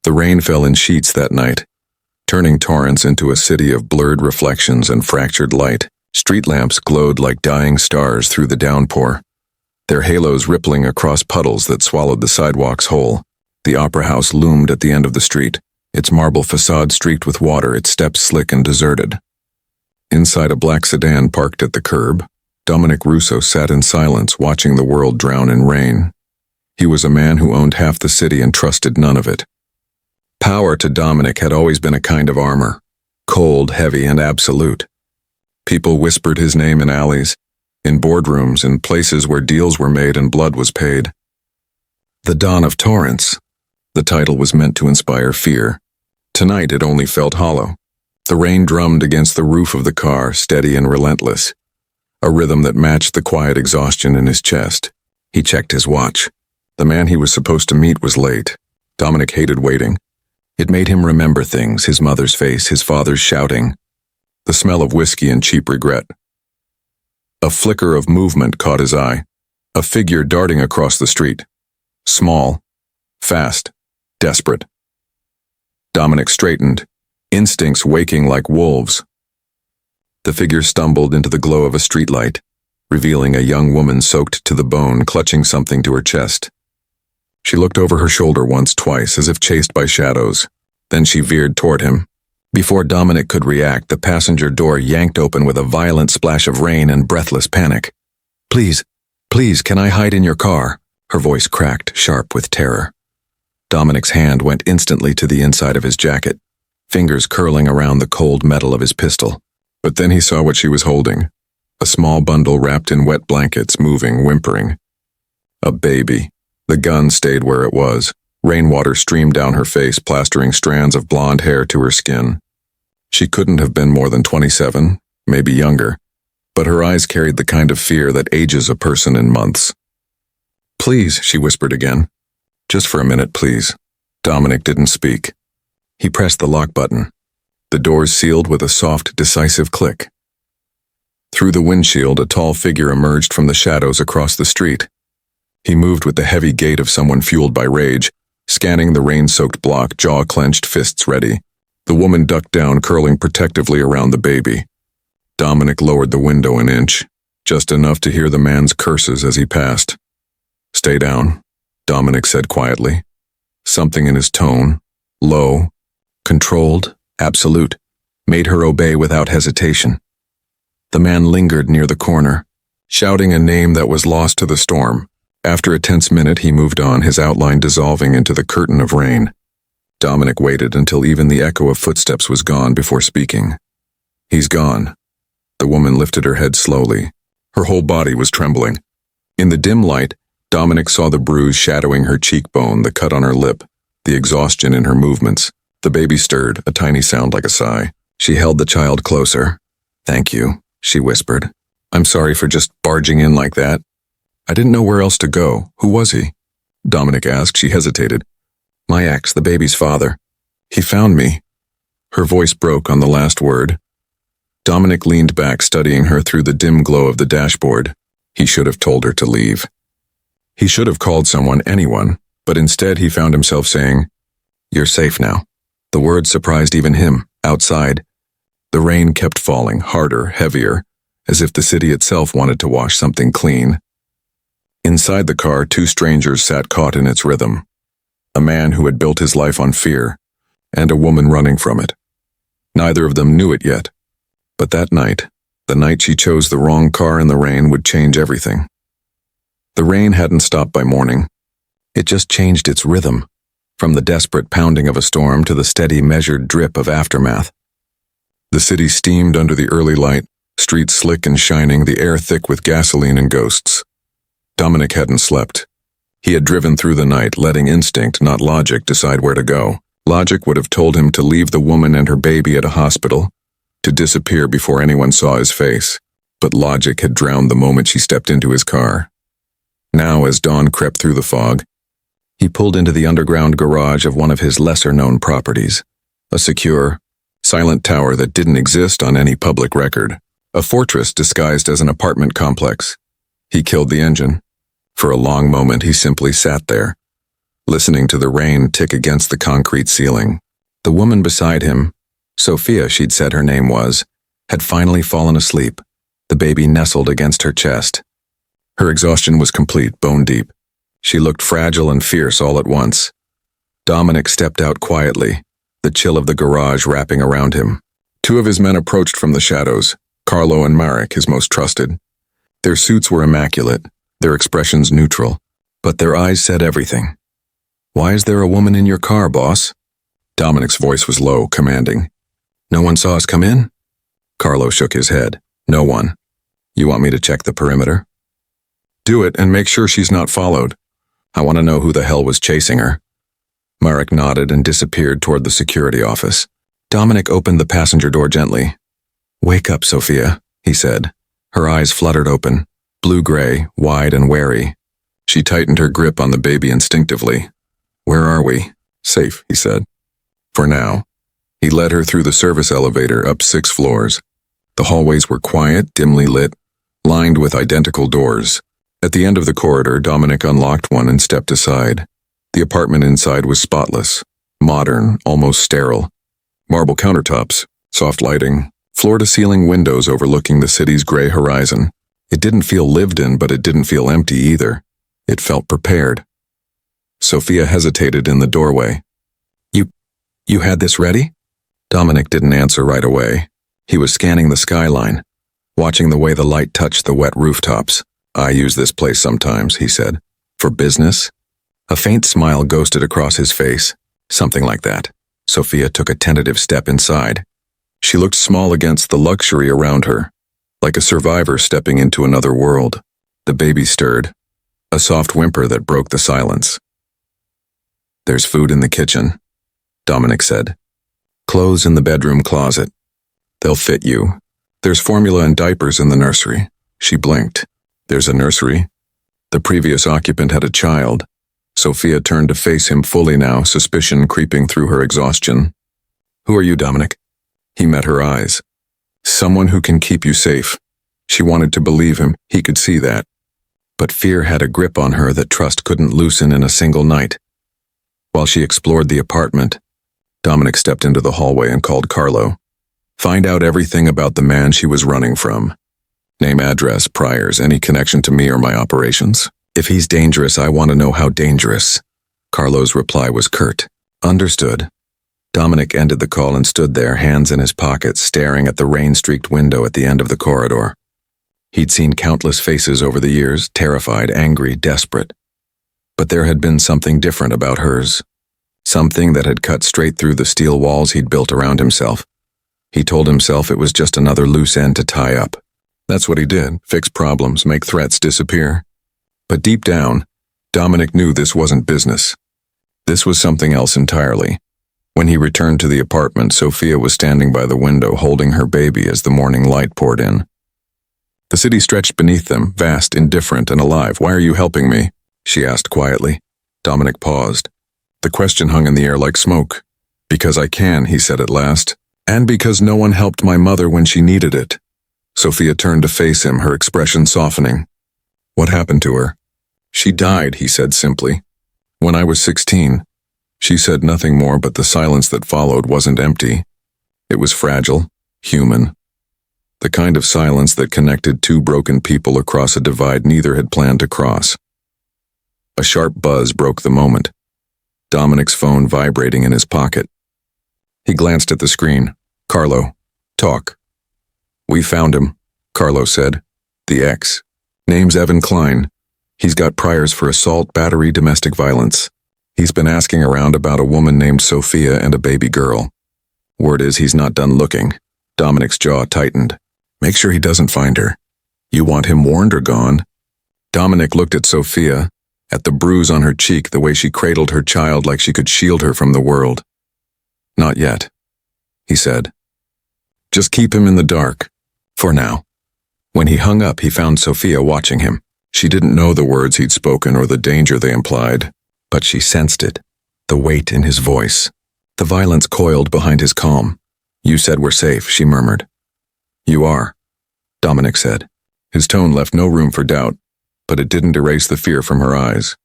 The rain fell in sheets that night, turning Torrance into a city of blurred reflections and fractured light. Street lamps glowed like dying stars through the downpour, their halos rippling across puddles that swallowed the sidewalks whole. The opera house loomed at the end of the street, its marble facade streaked with water, its steps slick and deserted. Inside a black sedan parked at the curb, Dominic Russo sat in silence, watching the world drown in rain. He was a man who owned half the city and trusted none of it. Power to Dominic had always been a kind of armor, cold, heavy, and absolute. People whispered his name in alleys, in boardrooms, in places where deals were made and blood was paid. The Don of Torrance. The title was meant to inspire fear. Tonight it only felt hollow. The rain drummed against the roof of the car, steady and relentless, a rhythm that matched the quiet exhaustion in his chest. He checked his watch. The man he was supposed to meet was late. Dominic hated waiting. It made him remember things, his mother's face, his father's shouting, the smell of whiskey and cheap regret. A flicker of movement caught his eye, a figure darting across the street. Small, fast, desperate. Dominic straightened, instincts waking like wolves. The figure stumbled into the glow of a streetlight, revealing a young woman soaked to the bone, clutching something to her chest. She looked over her shoulder once, twice, as if chased by shadows. Then she veered toward him. Before Dominic could react, the passenger door yanked open with a violent splash of rain and breathless panic. Please, can I hide in your car?" Her voice cracked, sharp with terror. Dominic's hand went instantly to the inside of his jacket, fingers curling around the cold metal of his pistol. But then he saw what she was holding, a small bundle wrapped in wet blankets, moving, whimpering. A baby. The gun stayed where it was. Rainwater streamed down her face, plastering strands of blonde hair to her skin. She couldn't have been more than 27, maybe younger, but her eyes carried the kind of fear that ages a person in months. "Please," she whispered again. "Just for a minute, please." Dominic didn't speak. He pressed the lock button. The doors sealed with a soft, decisive click. Through the windshield, a tall figure emerged from the shadows across the street. He moved with the heavy gait of someone fueled by rage, scanning the rain-soaked block, jaw clenched, fists ready. The woman ducked down, curling protectively around the baby. Dominic lowered the window an inch, just enough to hear the man's curses as he passed. "Stay down," Dominic said quietly. Something in his tone, low, controlled, absolute, made her obey without hesitation. The man lingered near the corner, shouting a name that was lost to the storm. After a tense minute, he moved on, his outline dissolving into the curtain of rain. Dominic waited until even the echo of footsteps was gone before speaking. "He's gone." The woman lifted her head slowly. Her whole body was trembling. In the dim light, Dominic saw the bruise shadowing her cheekbone, the cut on her lip, the exhaustion in her movements. The baby stirred, a tiny sound like a sigh. She held the child closer. "Thank you," she whispered. "I'm sorry for just barging in like that. I didn't know where else to go. Who was he?" Dominic asked. She hesitated. "My ex, the baby's father. He found me." Her voice broke on the last word. Dominic leaned back, studying her through the dim glow of the dashboard. He should have told her to leave. He should have called someone, anyone, but instead he found himself saying, "You're safe now." The words surprised even him. Outside, the rain kept falling, harder, heavier, as if the city itself wanted to wash something clean. Inside the car, two strangers sat caught in its rhythm. A man who had built his life on fear, and a woman running from it. Neither of them knew it yet, but that night, the night she chose the wrong car in the rain, would change everything. The rain hadn't stopped by morning. It just changed its rhythm, from the desperate pounding of a storm to the steady, measured drip of aftermath. The city steamed under the early light, streets slick and shining, the air thick with gasoline and ghosts. Dominic hadn't slept. He had driven through the night, letting instinct, not logic, decide where to go. Logic would have told him to leave the woman and her baby at a hospital, to disappear before anyone saw his face. But logic had drowned the moment she stepped into his car. Now, as dawn crept through the fog, he pulled into the underground garage of one of his lesser-known properties, a secure, silent tower that didn't exist on any public record, a fortress disguised as an apartment complex. He killed the engine. For a long moment, he simply sat there, listening to the rain tick against the concrete ceiling. The woman beside him, Sophia she'd said her name was, had finally fallen asleep, the baby nestled against her chest. Her exhaustion was complete, bone deep. She looked fragile and fierce all at once. Dominic stepped out quietly, the chill of the garage wrapping around him. Two of his men approached from the shadows, Carlo and Marek, his most trusted. Their suits were immaculate, their expressions neutral, but their eyes said everything. "Why is there a woman in your car, boss?" Dominic's voice was low, commanding. "No one saw us come in?" Carlo shook his head. "No one. You want me to check the perimeter?" "Do it and make sure she's not followed. I want to know who the hell was chasing her." Marek nodded and disappeared toward the security office. Dominic opened the passenger door gently. "Wake up, Sophia," he said. Her eyes fluttered open, blue-gray, wide and wary. She tightened her grip on the baby instinctively. "Where are we?" "Safe," he said. "For now." He led her through the service elevator up 6 floors. The hallways were quiet, dimly lit, lined with identical doors. At the end of the corridor, Dominic unlocked one and stepped aside. The apartment inside was spotless, modern, almost sterile. Marble countertops, soft lighting, floor-to-ceiling windows overlooking the city's gray horizon. It didn't feel lived in, but it didn't feel empty either. It felt prepared. Sophia hesitated in the doorway. You had this ready?" Dominic didn't answer right away. He was scanning the skyline, watching the way the light touched the wet rooftops. "I use this place sometimes," he said. "For business?" A faint smile ghosted across his face. Something like that. Sophia took a tentative step inside. She looked small against the luxury around her, like a survivor stepping into another world. The baby stirred, a soft whimper that broke the silence. "There's food in the kitchen," Dominic said. "Clothes in the bedroom closet. They'll fit you. There's formula and diapers in the nursery." She blinked. "There's a nursery?" The previous occupant had a child. Sophia turned to face him fully now, suspicion creeping through her exhaustion. "Who are you, Dominic?" He met her eyes. "Someone who can keep you safe." She wanted to believe him, he could see that. But fear had a grip on her that trust couldn't loosen in a single night. While she explored the apartment, Dominic stepped into the hallway and called Carlo. "Find out everything about the man she was running from. Name, address, priors, any connection to me or my operations. If he's dangerous, I want to know how dangerous." Carlo's reply was curt. "Understood." Dominic ended the call and stood there, hands in his pockets, staring at the rain-streaked window at the end of the corridor. He'd seen countless faces over the years, terrified, angry, desperate. But there had been something different about hers. Something that had cut straight through the steel walls he'd built around himself. He told himself it was just another loose end to tie up. That's what he did, fix problems, make threats disappear. But deep down, Dominic knew this wasn't business. This was something else entirely. When he returned to the apartment, Sophia was standing by the window holding her baby as the morning light poured in. The city stretched beneath them, vast, indifferent, and alive. "Why are you helping me?" she asked quietly. Dominic paused. The question hung in the air like smoke. "Because I can," he said at last. "And because no one helped my mother when she needed it." Sophia turned to face him, her expression softening. "What happened to her?" "She died," he said simply. "When I was 16. She said nothing more, but the silence that followed wasn't empty. It was fragile, human. The kind of silence that connected two broken people across a divide neither had planned to cross. A sharp buzz broke the moment, Dominic's phone vibrating in his pocket. He glanced at the screen. "Carlo, talk." "We found him," Carlo said. "The ex. Name's Evan Klein. He's got priors for assault, battery, domestic violence. He's been asking around about a woman named Sophia and a baby girl. Word is he's not done looking." Dominic's jaw tightened. "Make sure he doesn't find her. You want him warned or gone?" Dominic looked at Sophia, at the bruise on her cheek, the way she cradled her child like she could shield her from the world. "Not yet," he said. "Just keep him in the dark. For now." When he hung up, he found Sophia watching him. She didn't know the words he'd spoken or the danger they implied, but she sensed it, the weight in his voice. The violence coiled behind his calm. "You said we're safe," she murmured. "You are," Dominic said. His tone left no room for doubt, but it didn't erase the fear from her eyes.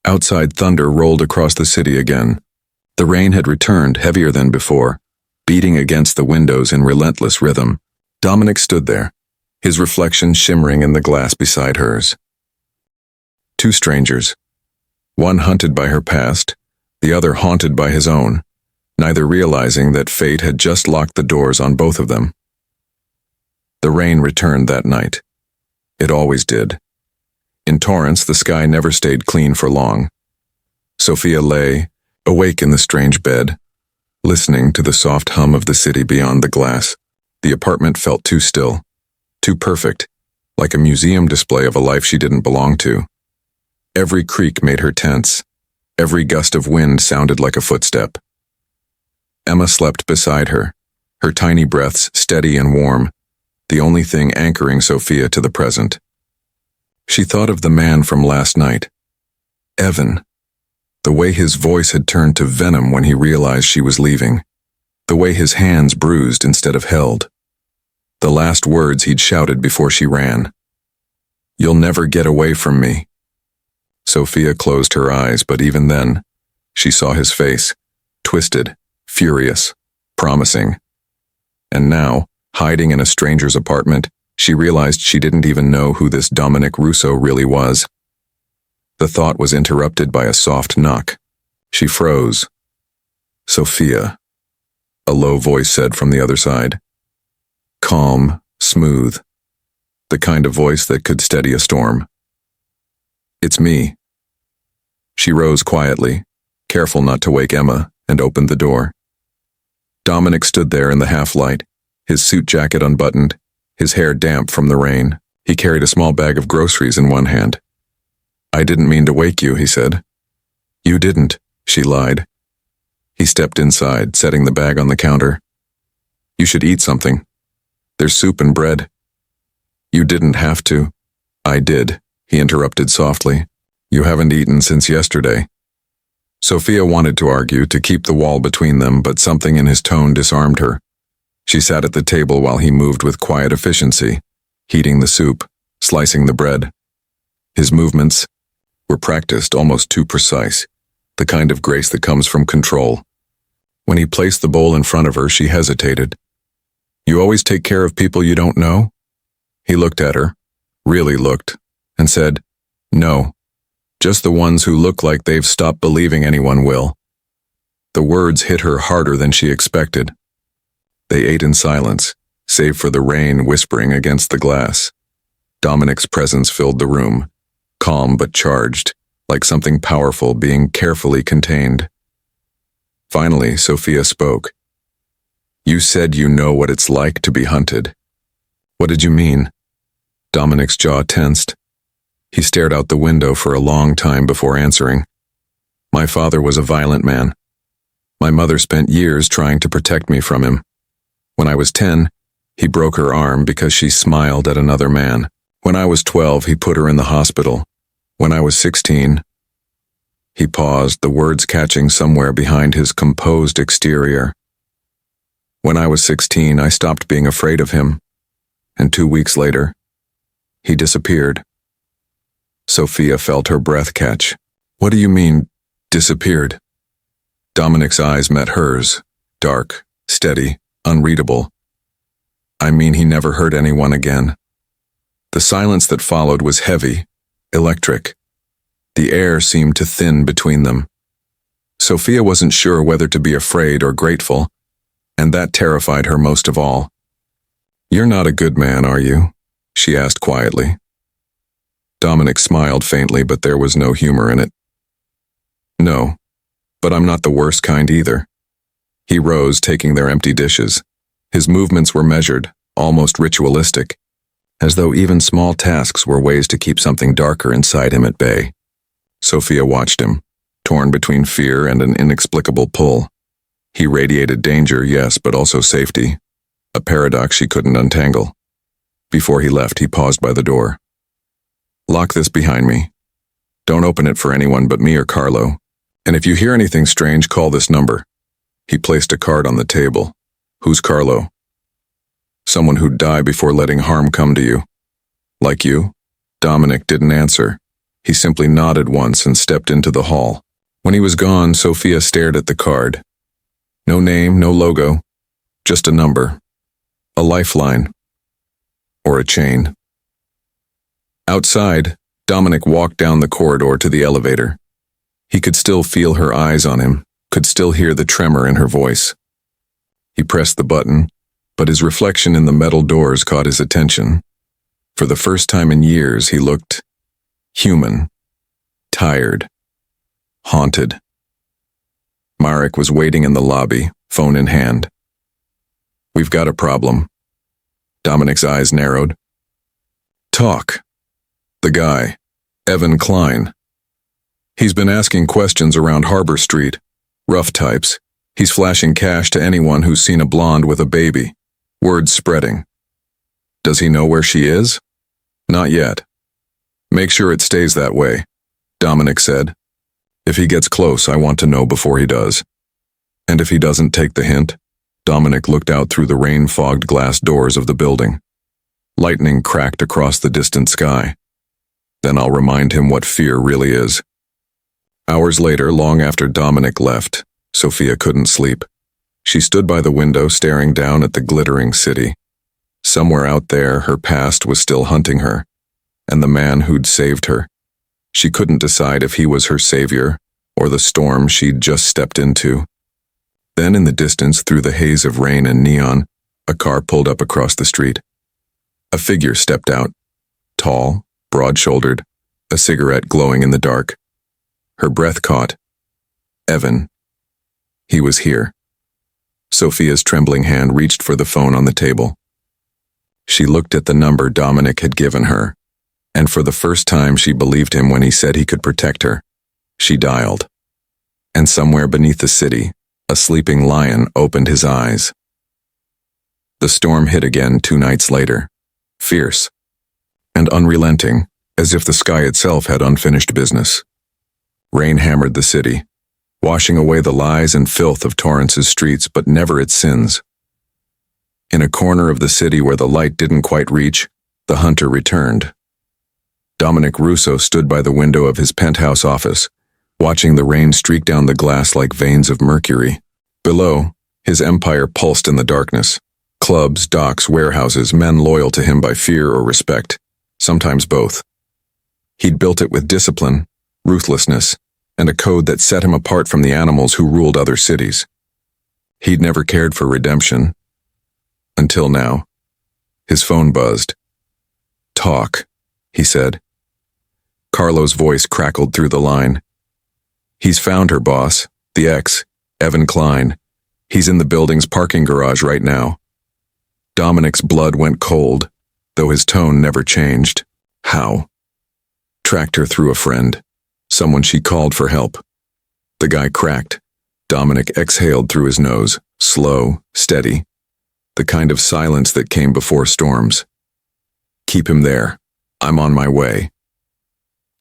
Outside, thunder rolled across the city again. The rain had returned, heavier than before, beating against the windows in relentless rhythm. Dominic stood there, his reflection shimmering in the glass beside hers. Two strangers, one hunted by her past, the other haunted by his own, neither realizing that fate had just locked the doors on both of them. The rain returned that night. It always did. In Torrance, the sky never stayed clean for long. Sophia lay, awake in the strange bed, listening to the soft hum of the city beyond the glass. The apartment felt too still, too perfect, like a museum display of a life she didn't belong to. Every creak made her tense. Every gust of wind sounded like a footstep. Emma slept beside her, her tiny breaths steady and warm, the only thing anchoring Sophia to the present. She thought of the man from last night, Evan, the way his voice had turned to venom when he realized she was leaving, the way his hands bruised instead of held, the last words he'd shouted before she ran. "You'll never get away from me." Sophia closed her eyes, but even then, she saw his face, twisted, furious, promising. And now, hiding in a stranger's apartment, she realized she didn't even know who this Dominic Russo really was. The thought was interrupted by a soft knock. She froze. "Sophia," a low voice said from the other side. Calm, smooth, the kind of voice that could steady a storm. "It's me." She rose quietly, careful not to wake Emma, and opened the door. Dominic stood there in the half-light, his suit jacket unbuttoned, his hair damp from the rain. He carried a small bag of groceries in one hand. "I didn't mean to wake you," he said. "You didn't," she lied. He stepped inside, setting the bag on the counter. "You should eat something. There's soup and bread." "You didn't have to." "I did," he interrupted softly. "You haven't eaten since yesterday." Sophia wanted to argue, to keep the wall between them, but something in his tone disarmed her. She sat at the table while he moved with quiet efficiency, heating the soup, slicing the bread. His movements were practiced, almost too precise, the kind of grace that comes from control. When he placed the bowl in front of her, she hesitated. "You always take care of people you don't know?" He looked at her, really looked, and said, "No, just the ones who look like they've stopped believing anyone will." The words hit her harder than she expected. They ate in silence, save for the rain whispering against the glass. Dominic's presence filled the room, calm but charged, like something powerful being carefully contained. Finally, Sophia spoke. "You said you know what it's like to be hunted." "What did you mean?" Dominic's jaw tensed. He stared out the window for a long time before answering. "My father was a violent man. My mother spent years trying to protect me from him. When I was 10, he broke her arm because she smiled at another man. When I was 12, he put her in the hospital. When I was 16, he paused, the words catching somewhere behind his composed exterior. When I was 16, I stopped being afraid of him, and 2 weeks later, he disappeared." Sophia felt her breath catch. "What do you mean, disappeared?" Dominic's eyes met hers, dark, steady, unreadable. "I mean, he never hurt anyone again." The silence that followed was heavy, electric. The air seemed to thin between them. Sophia wasn't sure whether to be afraid or grateful, and that terrified her most of all. "You're not a good man, are you?" she asked quietly. Dominic smiled faintly, but there was no humor in it. "No, but I'm not the worst kind either." He rose, taking their empty dishes. His movements were measured, almost ritualistic, as though even small tasks were ways to keep something darker inside him at bay. Sophia watched him, torn between fear and an inexplicable pull. He radiated danger, yes, but also safety, a paradox she couldn't untangle. Before he left, he paused by the door. "Lock this behind me. Don't open it for anyone but me or Carlo. And if you hear anything strange, call this number." He placed a card on the table. "Who's Carlo?" "Someone who'd die before letting harm come to you." "Like you?" Dominic didn't answer. He simply nodded once and stepped into the hall. When he was gone, Sophia stared at the card. No name, no logo, just a number, a lifeline, or a chain. Outside, Dominic walked down the corridor to the elevator. He could still feel her eyes on him, could still hear the tremor in her voice. He pressed the button, but his reflection in the metal doors caught his attention. For the first time in years, he looked human, tired, haunted. Marek was waiting in the lobby, phone in hand. We've got a problem. Dominic's eyes narrowed. Talk. The guy, Evan Klein. He's been asking questions around Harbor Street. Rough types. He's flashing cash to anyone who's seen a blonde with a baby. Word's spreading. Does he know where she is? Not yet. Make sure it stays that way, Dominic said. If he gets close, I want to know before he does. And if he doesn't take the hint? Dominic looked out through the rain-fogged glass doors of the building. Lightning cracked across the distant sky. Then I'll remind him what fear really is. Hours later, long after Dominic left, Sophia couldn't sleep. She stood by the window staring down at the glittering city. Somewhere out there, her past was still hunting her, and the man who'd saved her. She couldn't decide if he was her savior or the storm she'd just stepped into. Then in the distance, through the haze of rain and neon, a car pulled up across the street. A figure stepped out, tall, broad-shouldered, a cigarette glowing in the dark. Her breath caught. Evan. He was here. Sophia's trembling hand reached for the phone on the table. She looked at the number Dominic had given her, and for the first time she believed him when he said he could protect her. She dialed. And somewhere beneath the city, a sleeping lion opened his eyes. The storm hit again 2 nights later, fierce and unrelenting, as if the sky itself had unfinished business. Rain hammered the city, washing away the lies and filth of Torrance's streets, but never its sins. In a corner of the city where the light didn't quite reach, the hunter returned. Dominic Russo stood by the window of his penthouse office, watching the rain streak down the glass like veins of mercury. Below, his empire pulsed in the darkness. Clubs, docks, warehouses, men loyal to him by fear or respect, sometimes both. He'd built it with discipline, ruthlessness, and a code that set him apart from the animals who ruled other cities. He'd never cared for redemption. Until now. His phone buzzed. Talk, he said. Carlo's voice crackled through the line. He's found her, boss, the ex, Evan Klein. He's in the building's parking garage right now. Dominic's blood went cold, though his tone never changed. How? Tracked her through a friend, someone she called for help. The guy cracked. Dominic exhaled through his nose, slow, steady. The kind of silence that came before storms. Keep him there. I'm on my way.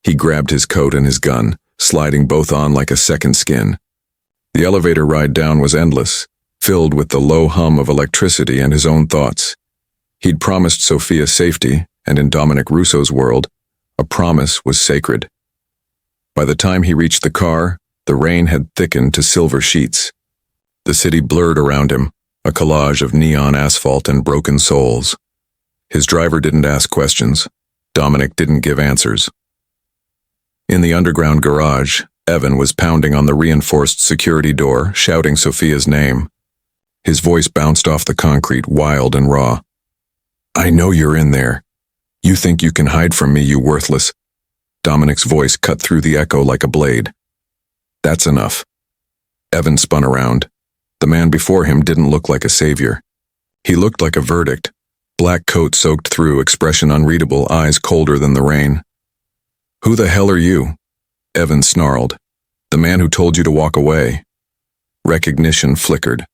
He grabbed his coat and his gun, sliding both on like a second skin. The elevator ride down was endless, filled with the low hum of electricity and his own thoughts. He'd promised Sophia safety, and in Dominic Russo's world, a promise was sacred. By the time he reached the car, the rain had thickened to silver sheets. The city blurred around him, a collage of neon asphalt and broken souls. His driver didn't ask questions. Dominic didn't give answers. In the underground garage, Evan was pounding on the reinforced security door, shouting Sophia's name. His voice bounced off the concrete, wild and raw. I know you're in there. You think you can hide from me, you worthless. Dominic's voice cut through the echo like a blade. That's enough. Evan spun around. The man before him didn't look like a savior. He looked like a verdict. Black coat soaked through, expression unreadable, eyes colder than the rain. Who the hell are you? Evan snarled. The man who told you to walk away. Recognition flickered.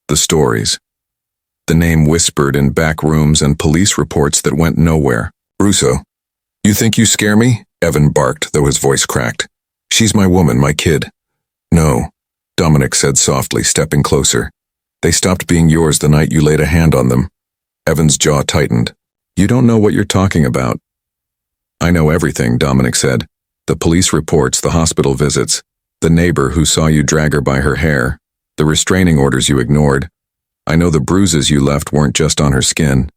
The stories. The name whispered in back rooms and police reports that went nowhere. Russo. You think you scare me? Evan barked, though his voice cracked. She's my woman, my kid. No, Dominic said softly, stepping closer. They stopped being yours the night you laid a hand on them. Evan's jaw tightened. You don't know what you're talking about. I know everything, Dominic said. The police reports, the hospital visits, the neighbor who saw you drag her by her hair, the restraining orders you ignored. I know the bruises you left weren't just on her skin.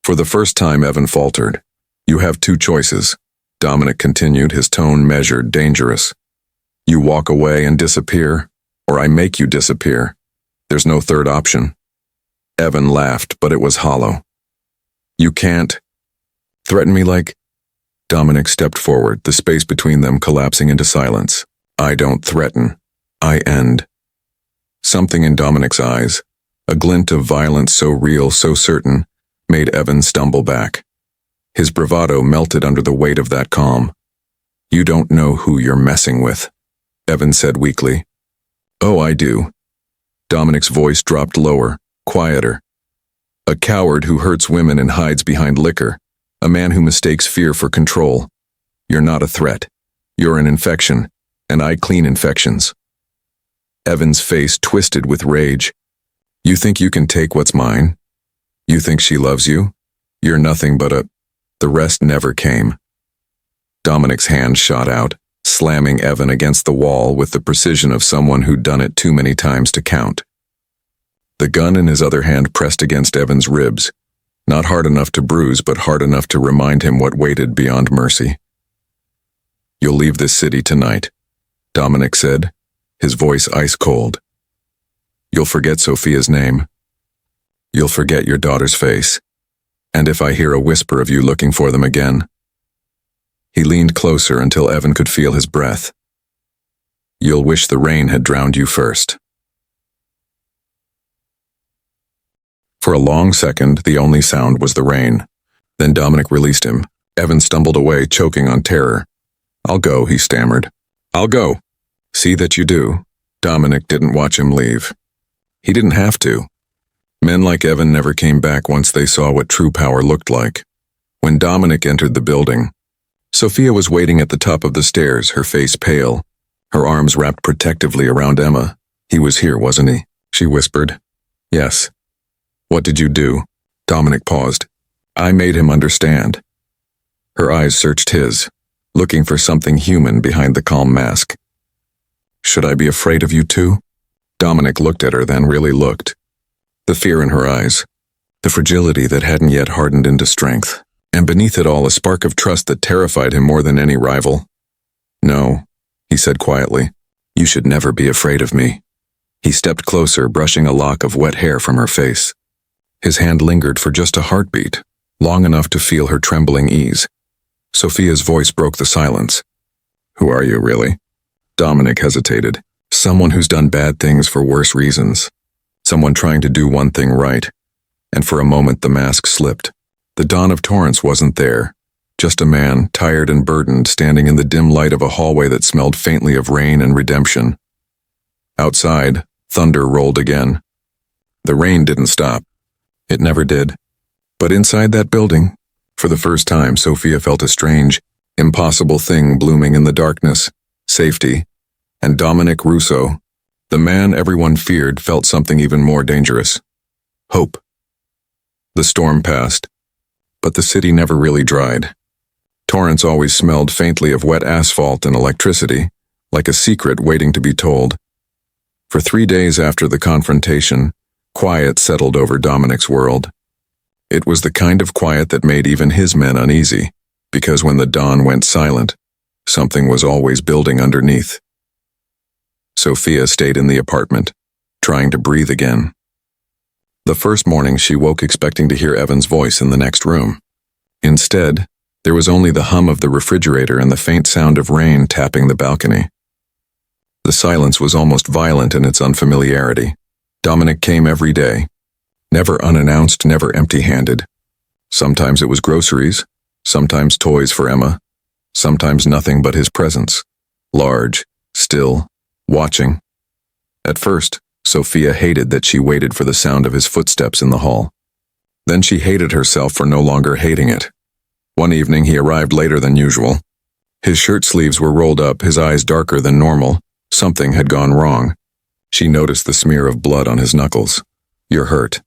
For the first time, Evan faltered. You have two choices, Dominic continued, his tone measured, dangerous. You walk away and disappear, or I make you disappear. There's no third option. Evan laughed, but it was hollow. You can't threaten me like... Dominic stepped forward, the space between them collapsing into silence. I don't threaten. I end. Something in Dominic's eyes, a glint of violence so real, so certain, made Evan stumble back. His bravado melted under the weight of that calm. You don't know who you're messing with, Evan said weakly. Oh, I do. Dominic's voice dropped lower, quieter. A coward who hurts women and hides behind liquor. A man who mistakes fear for control. You're not a threat. You're an infection, and I clean infections. Evan's face twisted with rage. You think you can take what's mine? You think she loves you? You're nothing but a... The rest never came. Dominic's hand shot out, slamming Evan against the wall with the precision of someone who'd done it too many times to count. The gun in his other hand pressed against Evan's ribs. Not hard enough to bruise, but hard enough to remind him what waited beyond mercy. You'll leave this city tonight, Dominic said, his voice ice cold. You'll forget Sophia's name. You'll forget your daughter's face. And if I hear a whisper of you looking for them again. He leaned closer until Evan could feel his breath. You'll wish the rain had drowned you first. For a long second, the only sound was the rain. Then Dominic released him. Evan stumbled away, choking on terror. I'll go, he stammered. I'll go. See that you do. Dominic didn't watch him leave. He didn't have to. Men like Evan never came back once they saw what true power looked like. When Dominic entered the building, Sophia was waiting at the top of the stairs, her face pale, her arms wrapped protectively around Emma. He was here, wasn't he? She whispered. Yes. What did you do? Dominic paused. I made him understand. Her eyes searched his, looking for something human behind the calm mask. Should I be afraid of you too? Dominic looked at her, then really looked. The fear in her eyes, the fragility that hadn't yet hardened into strength, and beneath it all a spark of trust that terrified him more than any rival. No, he said quietly. You should never be afraid of me. He stepped closer, brushing a lock of wet hair from her face. His hand lingered for just a heartbeat, long enough to feel her trembling ease. Sophia's voice broke the silence. Who are you, really? Dominic hesitated. Someone who's done bad things for worse reasons. Someone trying to do one thing right. And for a moment the mask slipped. The dawn of Torrance wasn't there. Just a man, tired and burdened, standing in the dim light of a hallway that smelled faintly of rain and redemption. Outside, thunder rolled again. The rain didn't stop. It never did. But inside that building, for the first time, Sophia felt a strange, impossible thing blooming in the darkness. Safety. And Dominic Russo, the man everyone feared, felt something even more dangerous. Hope. The storm passed, but the city never really dried. Torrance always smelled faintly of wet asphalt and electricity, like a secret waiting to be told. For 3 days after the confrontation, quiet settled over Dominic's world. It was the kind of quiet that made even his men uneasy, because when the dawn went silent, something was always building underneath. Sophia stayed in the apartment, trying to breathe again. The first morning she woke expecting to hear Evan's voice in the next room. Instead, there was only the hum of the refrigerator and the faint sound of rain tapping the balcony. The silence was almost violent in its unfamiliarity. Dominic came every day, never unannounced, never empty-handed. Sometimes it was groceries, sometimes toys for Emma, sometimes nothing but his presence, large, still, watching. At first, Sophia hated that she waited for the sound of his footsteps in the hall. Then she hated herself for no longer hating it. One evening he arrived later than usual. His shirt sleeves were rolled up, his eyes darker than normal. Something had gone wrong. She noticed the smear of blood on his knuckles. You're hurt.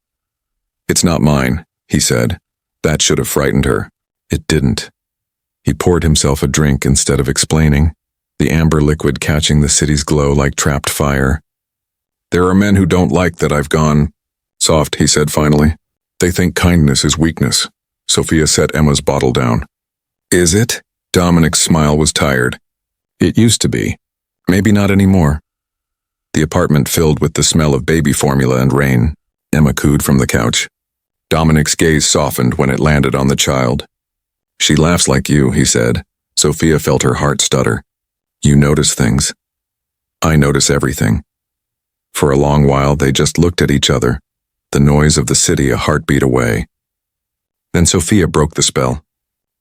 It's not mine, he said. That should have frightened her. It didn't. He poured himself a drink instead of explaining, the amber liquid catching the city's glow like trapped fire. There are men who don't like that I've gone soft, he said finally. They think kindness is weakness. Sophia set Emma's bottle down. Is it? Dominic's smile was tired. It used to be. Maybe not anymore. The apartment filled with the smell of baby formula and rain. Emma cooed from the couch. Dominic's gaze softened when it landed on the child. She laughs like you, he said. Sophia felt her heart stutter. You notice things. I notice everything. For a long while they just looked at each other, the noise of the city a heartbeat away. Then Sophia broke the spell.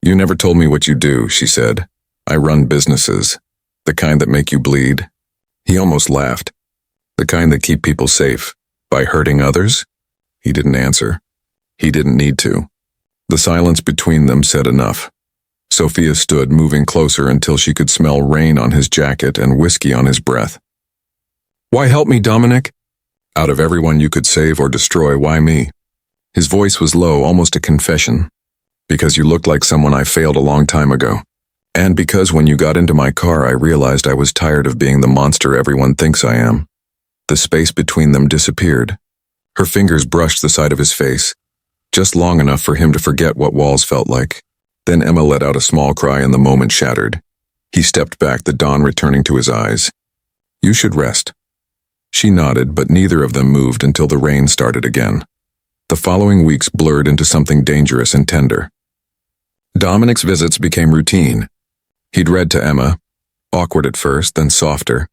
You never told me what you do, she said. I run businesses. The kind that make you bleed. He almost laughed. The kind that keep people safe. By hurting others? He didn't answer. He didn't need to. The silence between them said enough. Sophia stood, moving closer until she could smell rain on his jacket and whiskey on his breath. Why help me, Dominic? Out of everyone you could save or destroy, why me? His voice was low, almost a confession. Because you looked like someone I failed a long time ago. And because when you got into my car I realized I was tired of being the monster everyone thinks I am. The space between them disappeared. Her fingers brushed the side of his face, just long enough for him to forget what walls felt like. Then Emma let out a small cry and the moment shattered. He stepped back, the dawn returning to his eyes. You should rest. She nodded, but neither of them moved until the rain started again. The following weeks blurred into something dangerous and tender. Dominic's visits became routine. He'd read to Emma, awkward at first, then softer,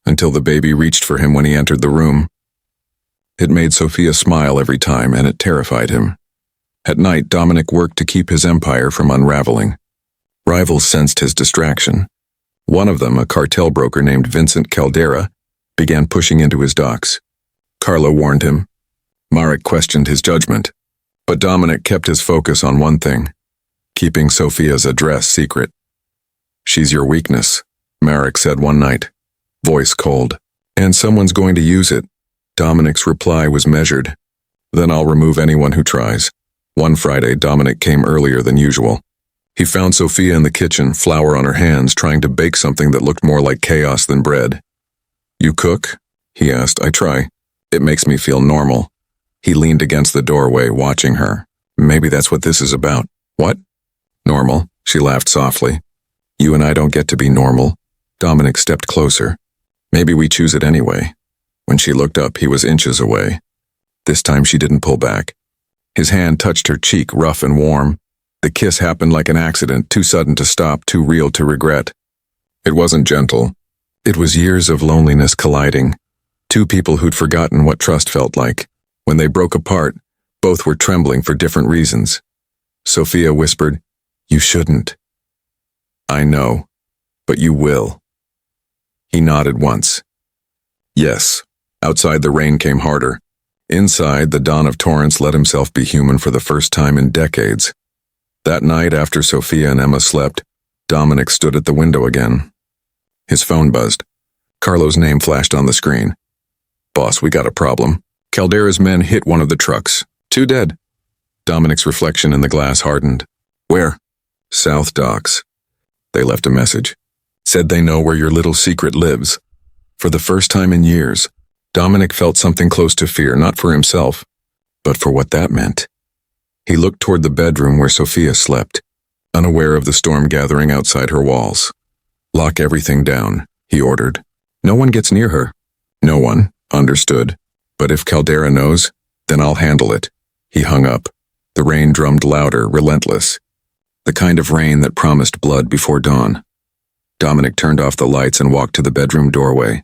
until the baby reached for him when he entered the room. It made Sophia smile every time, and it terrified him. At night, Dominic worked to keep his empire from unraveling. Rivals sensed his distraction. One of them, a cartel broker named Vincent Caldera, began pushing into his docks. Carlo warned him. Marek questioned his judgment. But Dominic kept his focus on one thing, keeping Sophia's address secret. She's your weakness, Marek said one night, voice cold. And someone's going to use it. Dominic's reply was measured. Then I'll remove anyone who tries. One Friday, Dominic came earlier than usual. He found Sophia in the kitchen, flour on her hands, trying to bake something that looked more like chaos than bread. You cook? He asked. I try. It makes me feel normal. He leaned against the doorway, watching her. Maybe that's what this is about. What? Normal, she laughed softly. You and I don't get to be normal. Dominic stepped closer. Maybe we choose it anyway. When she looked up, he was inches away. This time she didn't pull back. His hand touched her cheek, rough and warm. The kiss happened like an accident, too sudden to stop, too real to regret. It wasn't gentle. It was years of loneliness colliding. Two people who'd forgotten what trust felt like. When they broke apart, both were trembling for different reasons. Sophia whispered, You shouldn't. I know, but you will. He nodded once. Yes. Outside the rain came harder. Inside, the Don of Torrance let himself be human for the first time in decades. That night, after Sophia and Emma slept, Dominic stood at the window again. His phone buzzed. Carlo's name flashed on the screen. Boss, we got a problem. Caldera's men hit one of the trucks. 2 dead. Dominic's reflection in the glass hardened. Where? South Docks. They left a message. Said they know where your little secret lives. For the first time in years, Dominic felt something close to fear, not for himself, but for what that meant. He looked toward the bedroom where Sophia slept, unaware of the storm gathering outside her walls. Lock everything down, he ordered. No one gets near her. No one, understood. But if Caldera knows, then I'll handle it. He hung up. The rain drummed louder, relentless. The kind of rain that promised blood before dawn. Dominic turned off the lights and walked to the bedroom doorway.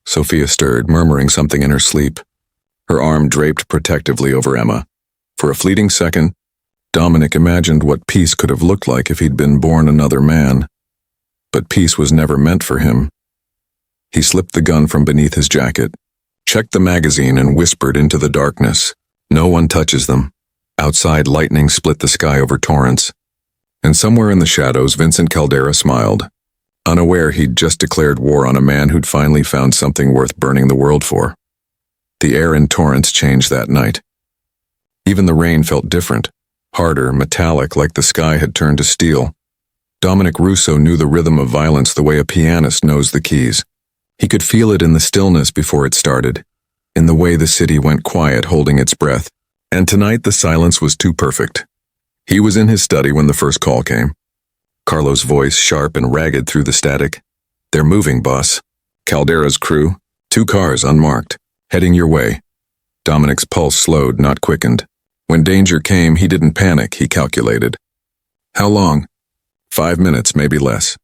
Sophia stirred, murmuring something in her sleep. Her arm draped protectively over Emma. For a fleeting second, Dominic imagined what peace could have looked like if he'd been born another man. But peace was never meant for him. He slipped the gun from beneath his jacket, checked the magazine, and whispered into the darkness. No one touches them. Outside, lightning split the sky over Torrance. And somewhere in the shadows, Vincent Caldera smiled. Unaware he'd just declared war on a man who'd finally found something worth burning the world for. The air in Torrance changed that night. Even the rain felt different, harder, metallic, like the sky had turned to steel. Dominic Russo knew the rhythm of violence the way a pianist knows the keys. He could feel it in the stillness before it started, in the way the city went quiet, holding its breath. And tonight the silence was too perfect. He was in his study when the first call came. Carlo's voice, sharp and ragged through the static. "They're moving, boss. Caldera's crew, 2 cars unmarked, heading your way." Dominic's pulse slowed, not quickened. When danger came, he didn't panic, he calculated. "How long?" 5 minutes, maybe less.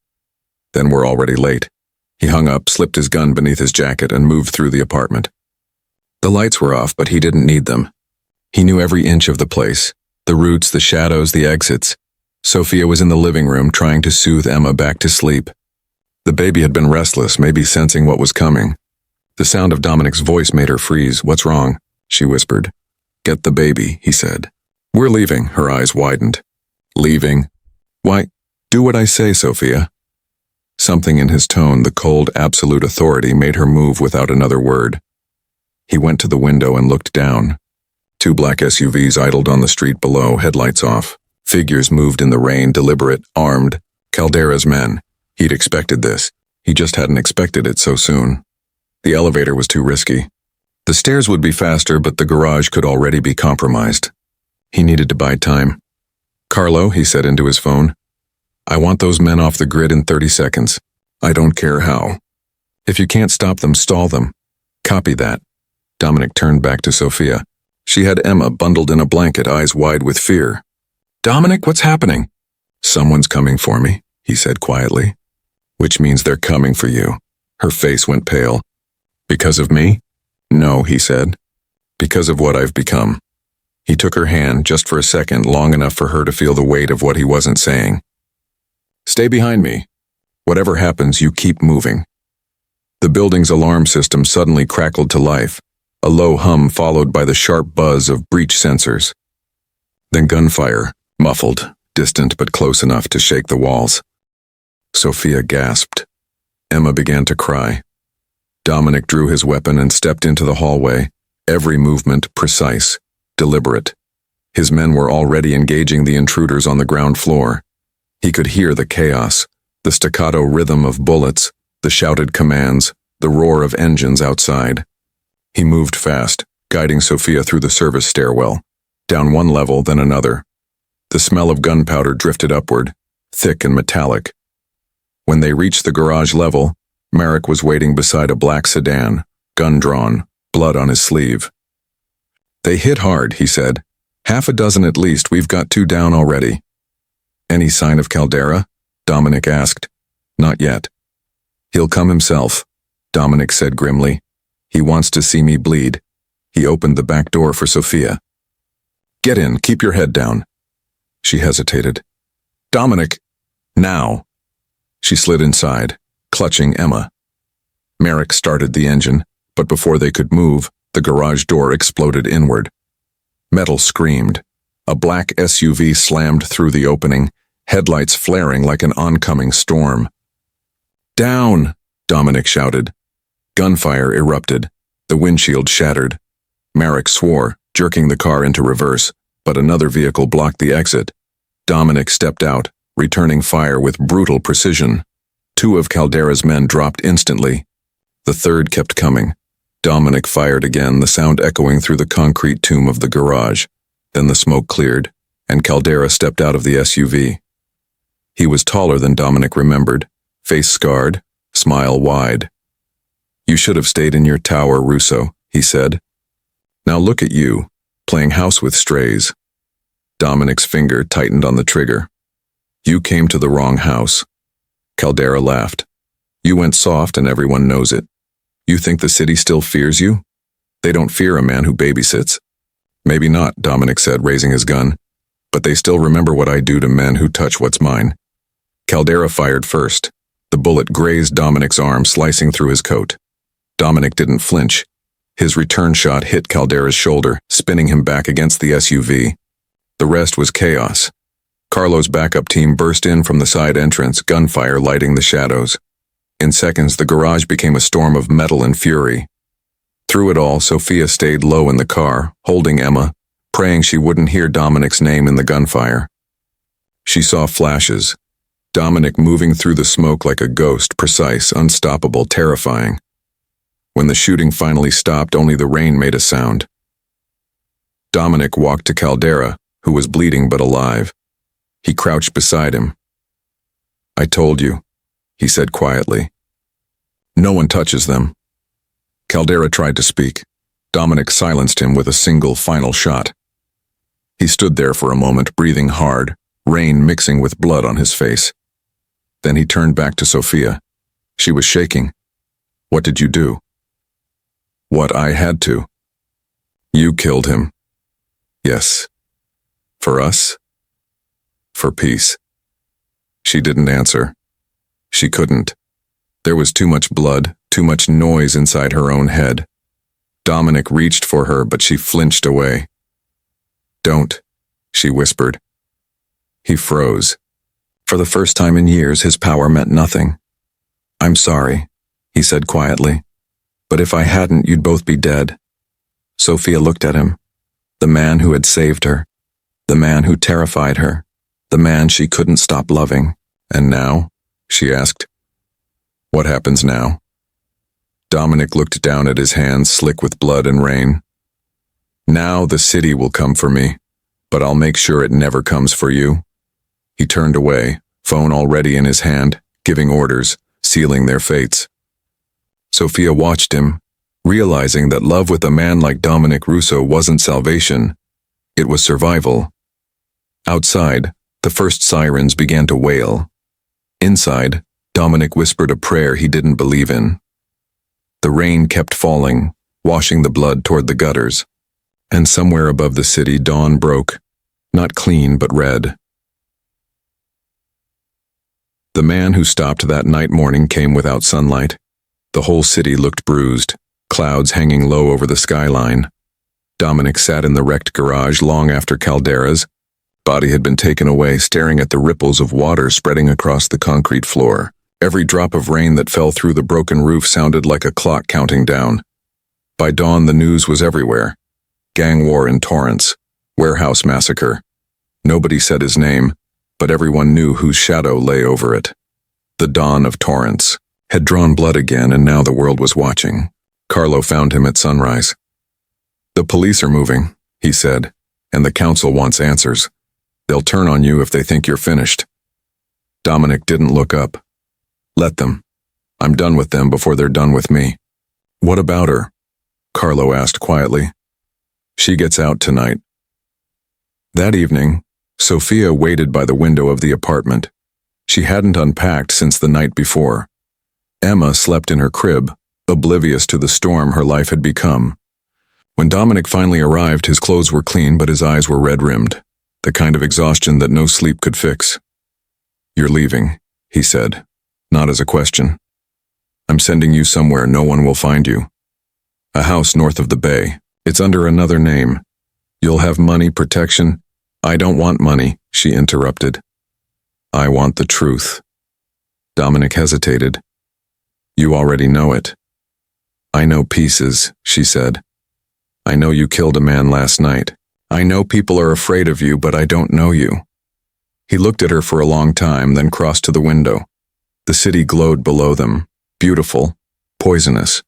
Then we're already late. He hung up, slipped his gun beneath his jacket, and moved through the apartment. The lights were off, but he didn't need them. He knew every inch of the place, the routes, the shadows, the exits. Sophia was in the living room, trying to soothe Emma back to sleep. The baby had been restless, maybe sensing what was coming. The sound of Dominic's voice made her freeze. "What's wrong?" she whispered. "Get the baby," he said. "We're leaving." Her eyes widened. "Leaving? Why, do what I say, Sophia." Something in his tone, the cold, absolute authority, made her move without another word. He went to the window and looked down. 2 black SUVs idled on the street below, headlights off. Figures moved in the rain, deliberate, armed. Caldera's men. He'd expected this. He just hadn't expected it so soon. The elevator was too risky. The stairs would be faster, but the garage could already be compromised. He needed to buy time. "Carlo," he said into his phone, "I want those men off the grid in 30 seconds. I don't care how. If you can't stop them, stall them. Copy that." Dominic turned back to Sophia. She had Emma bundled in a blanket, eyes wide with fear. "Dominic, what's happening?" "Someone's coming for me," he said quietly. "Which means they're coming for you." Her face went pale. "Because of me?" "No," he said. "Because of what I've become." He took her hand just for a second, long enough for her to feel the weight of what he wasn't saying. "Stay behind me. Whatever happens, you keep moving." The building's alarm system suddenly crackled to life, a low hum followed by the sharp buzz of breach sensors. Then gunfire, muffled, distant but close enough to shake the walls. Sophia gasped. Emma began to cry. Dominic drew his weapon and stepped into the hallway, every movement precise, deliberate. His men were already engaging the intruders on the ground floor. He could hear the chaos, the staccato rhythm of bullets, the shouted commands, the roar of engines outside. He moved fast, guiding Sophia through the service stairwell, down one level, then another. The smell of gunpowder drifted upward, thick and metallic. When they reached the garage level, Merrick was waiting beside a black sedan, gun drawn, blood on his sleeve. "They hit hard," he said. "Half a dozen at least, we've got 2 down already." "Any sign of Caldera?" Dominic asked. "Not yet." "He'll come himself," Dominic said grimly. "He wants to see me bleed." He opened the back door for Sophia. "Get in, keep your head down." She hesitated. "Dominic, now." She slid inside, clutching Emma. Merrick started the engine, but before they could move, the garage door exploded inward. Metal screamed. A black SUV slammed through the opening, headlights flaring like an oncoming storm. "Down!" Dominic shouted. Gunfire erupted. The windshield shattered. Merrick swore, jerking the car into reverse, but another vehicle blocked the exit. Dominic stepped out, returning fire with brutal precision. 2 of Caldera's men dropped instantly. The third kept coming. Dominic fired again, the sound echoing through the concrete tomb of the garage. Then the smoke cleared, and Caldera stepped out of the SUV. He was taller than Dominic remembered, face scarred, smile wide. "You should have stayed in your tower, Russo," he said. "Now look at you, playing house with strays." Dominic's finger tightened on the trigger. "You came to the wrong house." Caldera laughed. "You went soft and everyone knows it. You think the city still fears you? They don't fear a man who babysits." "Maybe not," Dominic said, raising his gun. "But they still remember what I do to men who touch what's mine." Caldera fired first. The bullet grazed Dominic's arm, slicing through his coat. Dominic didn't flinch. His return shot hit Caldera's shoulder, spinning him back against the SUV. The rest was chaos. Carlo's backup team burst in from the side entrance, gunfire lighting the shadows. In seconds, the garage became a storm of metal and fury. Through it all, Sophia stayed low in the car, holding Emma, praying she wouldn't hear Dominic's name in the gunfire. She saw flashes, Dominic moving through the smoke like a ghost, precise, unstoppable, terrifying. When the shooting finally stopped, only the rain made a sound. Dominic walked to Caldera, who was bleeding but alive. He crouched beside him. "I told you," he said quietly. "No one touches them." Caldera tried to speak. Dominic silenced him with a single final shot. He stood there for a moment, breathing hard, rain mixing with blood on his face. Then he turned back to Sophia. She was shaking. "What did you do?" "What I had to." "You killed him." "Yes." "For us?" "For peace." She didn't answer. She couldn't. There was too much blood, too much noise inside her own head. Dominic reached for her, but she flinched away. "Don't," she whispered. He froze. For the first time in years, his power meant nothing. "I'm sorry," he said quietly. "But if I hadn't, you'd both be dead." Sophia looked at him. The man who had saved her. The man who terrified her. The man she couldn't stop loving. "And now?" she asked. "What happens now?" Dominic looked down at his hands, slick with blood and rain. "Now the city will come for me, but I'll make sure it never comes for you." He turned away, phone already in his hand, giving orders, sealing their fates. Sophia watched him, realizing that love with a man like Dominic Russo wasn't salvation, it was survival. Outside, the first sirens began to wail. Inside, Dominic whispered a prayer he didn't believe in. The rain kept falling, washing the blood toward the gutters. And somewhere above the city, dawn broke, not clean but red. The man who stopped that night morning came without sunlight. The whole city looked bruised, clouds hanging low over the skyline. Dominic sat in the wrecked garage long after Caldera's body had been taken away, staring at the ripples of water spreading across the concrete floor. Every drop of rain that fell through the broken roof sounded like a clock counting down. By dawn, the news was everywhere. Gang war in Torrance, warehouse massacre. Nobody said his name, but everyone knew whose shadow lay over it. The dawn of Torrance had drawn blood again, and now the world was watching. Carlo found him at sunrise. "The police are moving," he said, "and the council wants answers. They'll turn on you if they think you're finished." Dominic didn't look up. "Let them. I'm done with them before they're done with me." "What about her?" Carlo asked quietly. "She gets out tonight." That evening, Sophia waited by the window of the apartment. She hadn't unpacked since the night before. Emma slept in her crib, oblivious to the storm her life had become. When Dominic finally arrived, his clothes were clean, but his eyes were red-rimmed, the kind of exhaustion that no sleep could fix. "You're leaving," he said, not as a question. "I'm sending you somewhere no one will find you. A house north of the bay. It's under another name. You'll have money, protection." "I don't want money," she interrupted. "I want the truth." Dominic hesitated. "You already know it." "I know pieces," she said. "I know you killed a man last night. I know people are afraid of you, but I don't know you." He looked at her for a long time, then crossed to the window. The city glowed below them, beautiful, poisonous.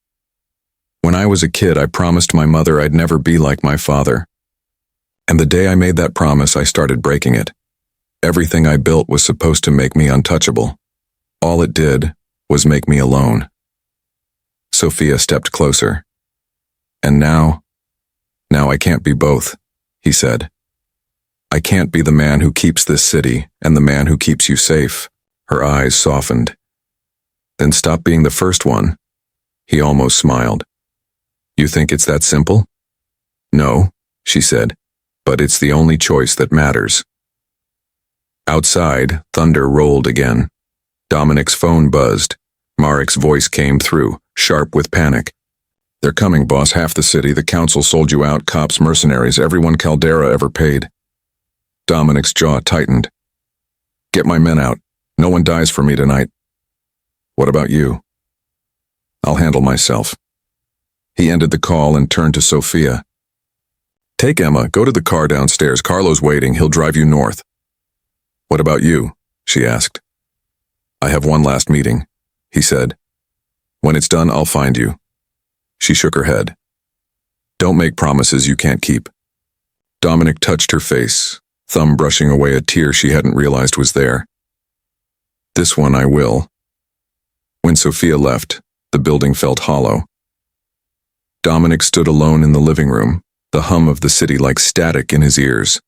"When I was a kid, I promised my mother I'd never be like my father. And the day I made that promise, I started breaking it. Everything I built was supposed to make me untouchable. All it did was make me alone." Sophia stepped closer. "And now I can't be both," he said. "I can't be the man who keeps this city and the man who keeps you safe." Her eyes softened. "Then stop being the first one." He almost smiled. "You think it's that simple?" "No," she said. "But it's the only choice that matters." Outside, thunder rolled again. Dominic's phone buzzed. Marek's voice came through, sharp with panic. "They're coming, boss. Half the city. The council sold you out. Cops, mercenaries, everyone Caldera ever paid." Dominic's jaw tightened. "Get my men out. No one dies for me tonight." "What about you?" "I'll handle myself." He ended the call and turned to Sophia. "Take Emma, go to the car downstairs. Carlo's waiting. He'll drive you north." "What about you?" she asked. I have one last meeting, he said. When it's done, I'll find you. She shook her head. Don't make promises you can't keep. Dominic touched her face, thumb brushing away a tear she hadn't realized was there. This one I will. When Sophia left, the building felt hollow. Dominic stood alone in the living room, the hum of the city like static in his ears.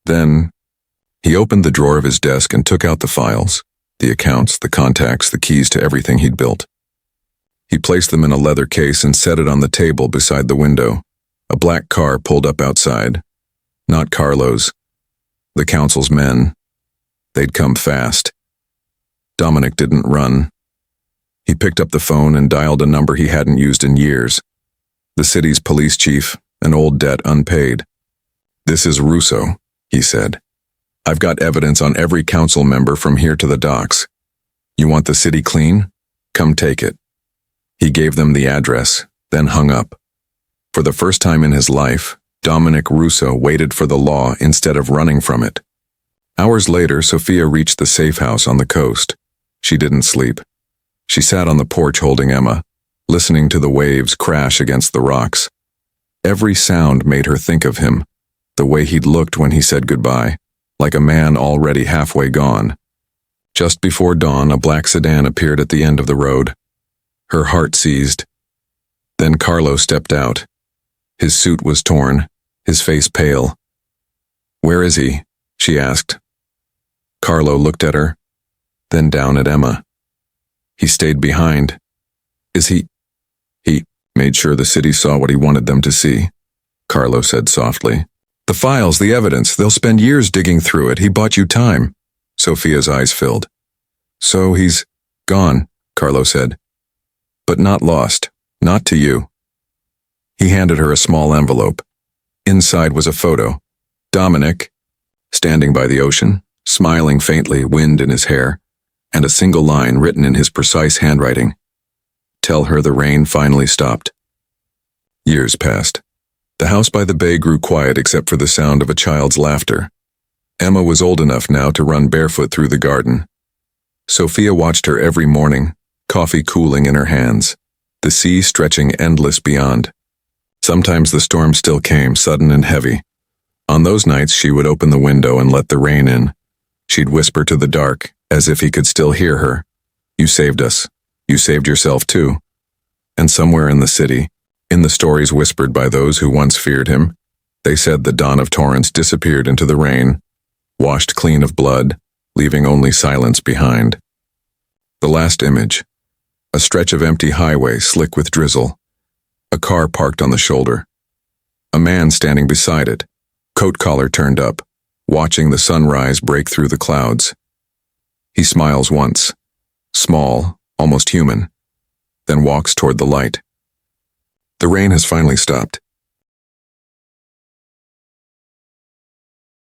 Then, he opened the drawer of his desk and took out the files, the accounts, the contacts, the keys to everything he'd built. He placed them in a leather case and set it on the table beside the window. A black car pulled up outside. Not Carlo's. The council's men. They'd come fast. Dominic didn't run. He picked up the phone and dialed a number he hadn't used in years. The city's police chief, an old debt unpaid. This is Russo, he said. I've got evidence on every council member from here to the docks. You want the city clean? Come take it. He gave them the address, then hung up. For the first time in his life, Dominic Russo waited for the law instead of running from it. Hours later, Sophia reached the safe house on the coast. She didn't sleep. She sat on the porch holding Emma, listening to the waves crash against the rocks. Every sound made her think of him, the way he'd looked when he said goodbye, like a man already halfway gone. Just before dawn, a black sedan appeared at the end of the road. Her heart seized. Then Carlo stepped out. His suit was torn, his face pale. Where is he? She asked. Carlo looked at her, then down at Emma. He stayed behind. Is he made sure the city saw what he wanted them to see, Carlo said softly. The files, the evidence, they'll spend years digging through it. He bought you time. Sophia's eyes filled. So he's gone, Carlo said. But not lost, not to you. He handed her a small envelope. Inside was a photo. Dominic, standing by the ocean, smiling faintly, wind in his hair, and a single line written in his precise handwriting. Tell her the rain finally stopped. Years passed. The house by the bay grew quiet except for the sound of a child's laughter. Emma was old enough now to run barefoot through the garden. Sophia watched her every morning, coffee cooling in her hands, the sea stretching endless beyond. Sometimes the storm still came, sudden and heavy. On those nights she would open the window and let the rain in. She'd whisper to the dark, as if he could still hear her. You saved us. You saved yourself too. And somewhere in the city, in the stories whispered by those who once feared him, they said the dawn of Torrance disappeared into the rain, washed clean of blood, leaving only silence behind. The last image, a stretch of empty highway slick with drizzle, a car parked on the shoulder, a man standing beside it, coat collar turned up, watching the sunrise break through the clouds. He smiles once, small, almost human, then walks toward the light. The rain has finally stopped.